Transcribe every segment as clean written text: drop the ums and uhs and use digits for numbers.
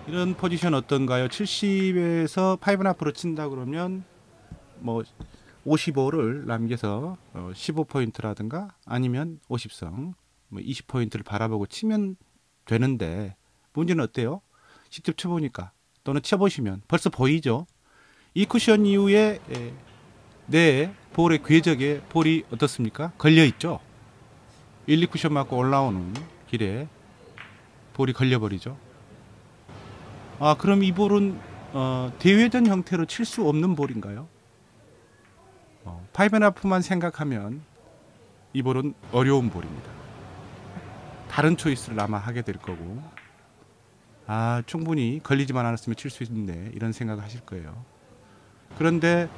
이런 포지션 어떤가요? 70에서 5.5로 친다 그러면 뭐 55를 남겨서 15포인트라든가 아니면 50성 뭐 20포인트를 바라보고 치면 되는데, 문제는 어때요? 직접 쳐보니까 또는 쳐보시면 벌써 보이죠? 이 쿠션 이후에 내 볼의 궤적에 볼이 어떻습니까? 걸려있죠? 1, 2쿠션 맞고 올라오는 길에 볼이 걸려버리죠. 아, 그럼 이 볼은 대회전 형태로 칠 수 없는 볼인가요? 5.5만 생각하면 이 볼은 어려운 볼입니다. 다른 초이스를 아마 하게 될 거고, 아, 충분히 걸리지만 않았으면 칠 수 있는데 이런 생각을 하실 거예요. 그런데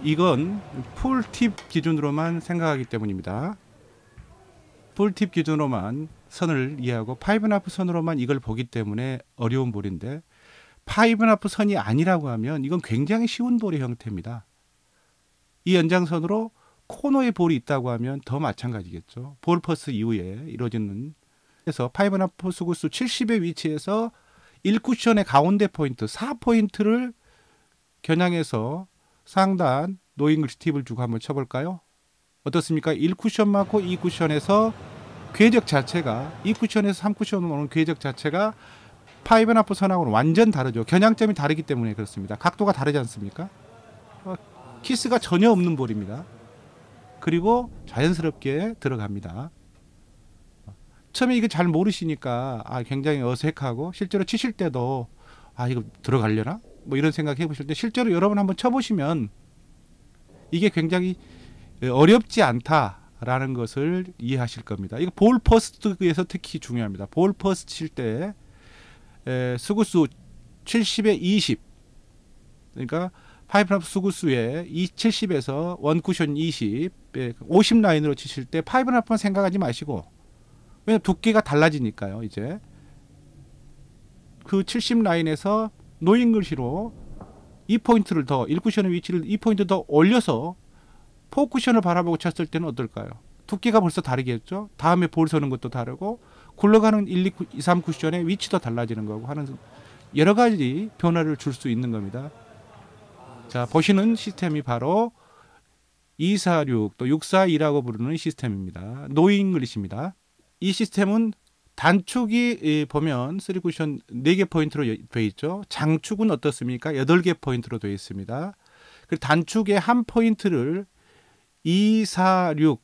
이건 풀팁 기준으로만 생각하기 때문입니다. 풀팁 기준으로만 선을 이해하고 5.5 선으로만 이걸 보기 때문에 어려운 볼인데, 5.5 선이 아니라고 하면 이건 굉장히 쉬운 볼의 형태입니다. 이 연장선으로 코너에 볼이 있다고 하면 더 마찬가지겠죠. 볼 퍼스 이후에 이루어지는, 그래서 5.5 수구수 70의 위치에서 1쿠션의 가운데 포인트 4포인트를 겨냥해서 상단 노잉글리시 팁을 주고 한번 쳐볼까요? 어떻습니까? 1쿠션 맞고 2쿠션에서 궤적 자체가, 2쿠션에서 3쿠션으로 오는 궤적 자체가 5.5 선하고는 완전 다르죠. 겨냥점이 다르기 때문에 그렇습니다. 각도가 다르지 않습니까? 키스가 전혀 없는 볼입니다. 그리고 자연스럽게 들어갑니다. 처음에 이거 잘 모르시니까 굉장히 어색하고, 실제로 치실 때도 이거 들어가려나? 뭐 이런 생각 해보실 때 실제로 여러분 한번 쳐보시면 이게 굉장히 어렵지 않다라는 것을 이해하실 겁니다. 이거 볼 퍼스트에서 특히 중요합니다. 볼 퍼스트 칠 때 수구수 70에 20, 그러니까 5.5 수구수에 70에서 원쿠션 20, 50 라인으로 치실 때 5.5만 생각하지 마시고, 왜냐면 두께가 달라지니까요. 이제 그 70 라인에서 노잉글시로 2포인트를 더, 1쿠션의 위치를 2포인트 더 올려서 4쿠션을 바라보고 쳤을 때는 어떨까요? 두께가 벌써 다르겠죠. 다음에 볼 서는 것도 다르고, 굴러가는 1, 2, 3쿠션의 위치도 달라지는 거고 하는 여러 가지 변화를 줄 수 있는 겁니다. 자, 보시는 시스템이 바로 246 또 642라고 부르는 시스템입니다. 노잉글리시입니다. 이 시스템은 단축이 보면 3쿠션 4개 포인트로 되어 있죠. 장축은 어떻습니까? 8개 포인트로 되어 있습니다. 그리고 단축의 한 포인트를 246,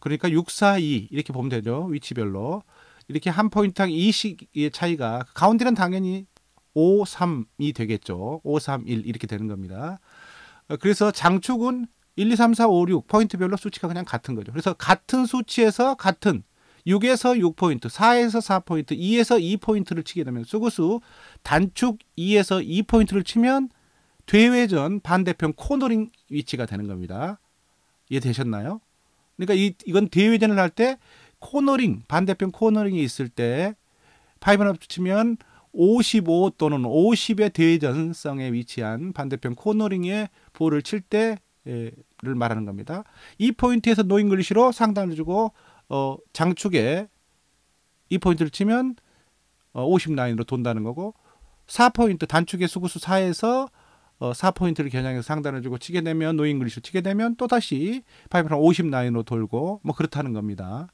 그러니까 642 이렇게 보면 되죠. 위치별로 이렇게 한 포인트당 2씩의 차이가, 가운데는 당연히 5, 3이 되겠죠. 5, 3, 1 이렇게 되는 겁니다. 그래서 장축은 1, 2, 3, 4, 5, 6 포인트별로 수치가 그냥 같은 거죠. 그래서 같은 수치에서 같은 6에서 6포인트, 4에서 4포인트, 2에서 2포인트를 치게 되면, 수구수 단축 2에서 2포인트를 치면 되회전 반대편 코너링 위치가 되는 겁니다. 이해되셨나요? 그러니까 이건 대회전을 할 때 코너링, 반대편 코너링이 있을 때 5.5 치면 55 또는 50의 대회전성에 위치한 반대편 코너링에 볼을 칠 때를 말하는 겁니다. 이 포인트에서 노잉글리시로 상단을 주고 장축에 이 포인트를 치면 50 라인으로 돈다는 거고, 4포인트 단축의 수구수 4에서 4포인트를 겨냥해서 상단을 주고 치게 되면, 노잉글리시로 치게 되면 또다시 50 라인으로 돌고 뭐 그렇다는 겁니다.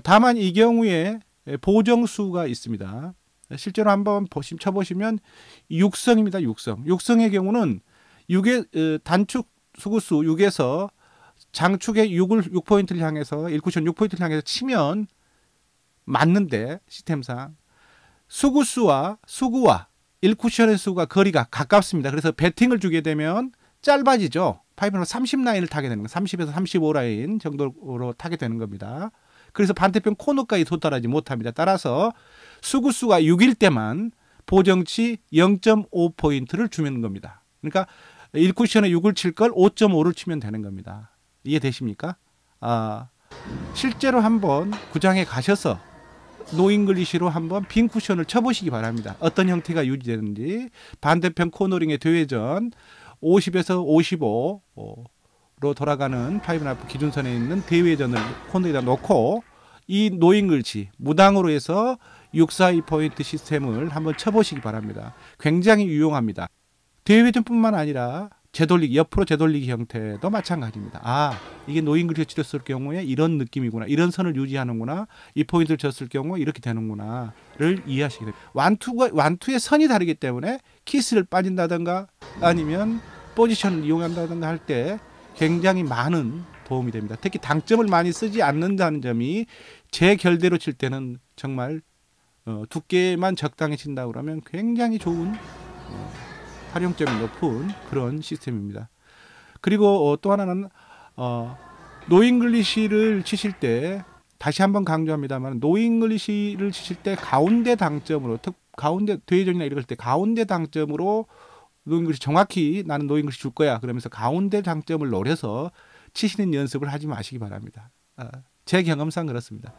다만 이 경우에 보정수가 있습니다. 실제로 한번 쳐보시면 6성입니다. 6성. 6성의 경우는 6의 단축 수구수 6에서 장축의 6포인트를 향해서 1쿠션 6포인트를 향해서 치면 맞는데, 시스템상 수구와 1쿠션의 수가 거리가 가깝습니다. 그래서 배팅을 주게 되면 짧아지죠. 5.5 30 라인을 타게 되는 거예요. 30에서 35 라인 정도로 타게 되는 겁니다. 그래서 반대편 코너까지 도달하지 못합니다. 따라서 수구수가 6일 때만 보정치 0.5포인트를 주는 겁니다. 그러니까 1쿠션에 6을 칠 걸 5.5를 치면 되는 겁니다. 이해되십니까? 실제로 한번 구장에 가셔서 노잉글리시로 한번 빈 쿠션을 쳐보시기 바랍니다. 어떤 형태가 유지되는지. 반대편 코너링의 대회전 50에서 55로 돌아가는 5.5 기준선에 있는 대회전을 코너에다 놓고, 이 노잉글리시 무당으로 해서 642포인트 시스템을 한번 쳐보시기 바랍니다. 굉장히 유용합니다. 대회전뿐만 아니라 재돌리기, 옆으로 재돌리기 형태도 마찬가지입니다. 아, 이게 노잉글리시 치렀을 경우에 이런 느낌이구나, 이런 선을 유지하는구나, 이 포인트를 쳤을 경우 이렇게 되는구나를 이해하시게 됩니다. 완투의 선이 다르기 때문에 키스를 빠진다든가 아니면 포지션을 이용한다든가 할 때 굉장히 많은 도움이 됩니다. 특히 당점을 많이 쓰지 않는다는 점이 제 결대로 칠 때는 정말 두께만 적당히 친다 그러면 굉장히 좋은 활용점이 높은 그런 시스템입니다. 그리고 또 하나는 노잉글리시를 치실 때 다시 한번 강조합니다만, 노잉글리시를 치실 때 가운데 당점으로, 가운데 대회전이나 이럴 때 가운데 당점으로 노잉글리시, 정확히 나는 노잉글리시 줄 거야 그러면서 가운데 당점을 노려서 치시는 연습을 하지 마시기 바랍니다. 제 경험상 그렇습니다.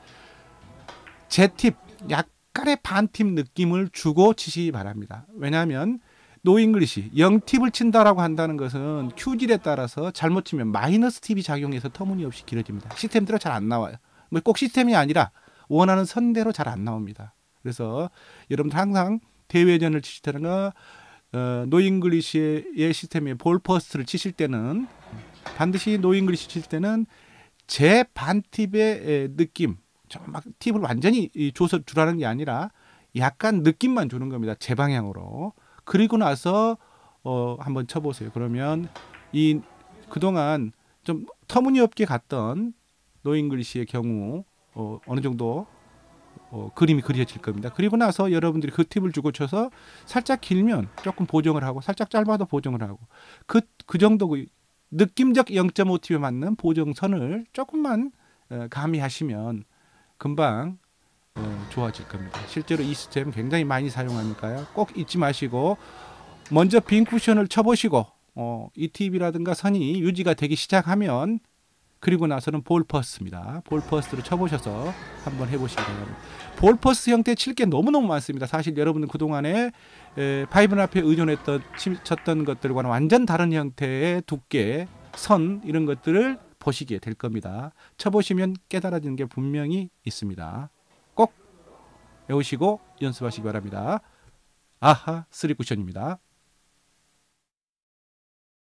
제 팁, 약간의 반팁 느낌을 주고 치시기 바랍니다. 왜냐하면 노잉글리시 0팁을 친다라고 한다는 것은 큐질에 따라서 잘못 치면 마이너스 팁이 작용해서 터무니없이 길어집니다. 시스템대로 잘 안 나와요. 뭐 꼭 시스템이 아니라 원하는 선대로 잘 안 나옵니다. 그래서 여러분들 항상 대회전을 치실 때나 노잉글리시의 시스템의 볼 퍼스트를 치실 때는 반드시 노잉글리시 칠 때는 제 반팁의 느낌, 막 팁을 완전히 줘서 주라는 게 아니라 약간 느낌만 주는 겁니다. 제 방향으로. 그리고 나서 한번 쳐보세요. 그러면 그동안 좀 터무니없게 갔던 노잉글리시의 경우 어느 정도 그림이 그려질 겁니다. 그리고 나서 여러분들이 그 팁을 주고 쳐서 살짝 길면 조금 보정을 하고, 살짝 짧아도 보정을 하고, 그 정도 느낌적 0.5팁에 맞는 보정선을 조금만 가미하시면 금방 좋아질 겁니다. 실제로 이 시스템 굉장히 많이 사용하니까요. 꼭 잊지 마시고 먼저 빈 쿠션을 쳐보시고 이 팁이라든가 선이 유지가 되기 시작하면, 그리고 나서는 볼 퍼스트입니다. 볼 퍼스트를 쳐보셔서 한번 해보시기 바랍니다. 볼 퍼스트 형태 칠 게 너무너무 많습니다. 사실 여러분들 그동안에 파이브 앞에 의존했던 쳤던 것들과는 완전 다른 형태의 두께, 선 이런 것들을 보시게 될 겁니다. 쳐보시면 깨달아지는 게 분명히 있습니다. 꼭 외우시고 연습하시기 바랍니다. 아하 3쿠션입니다.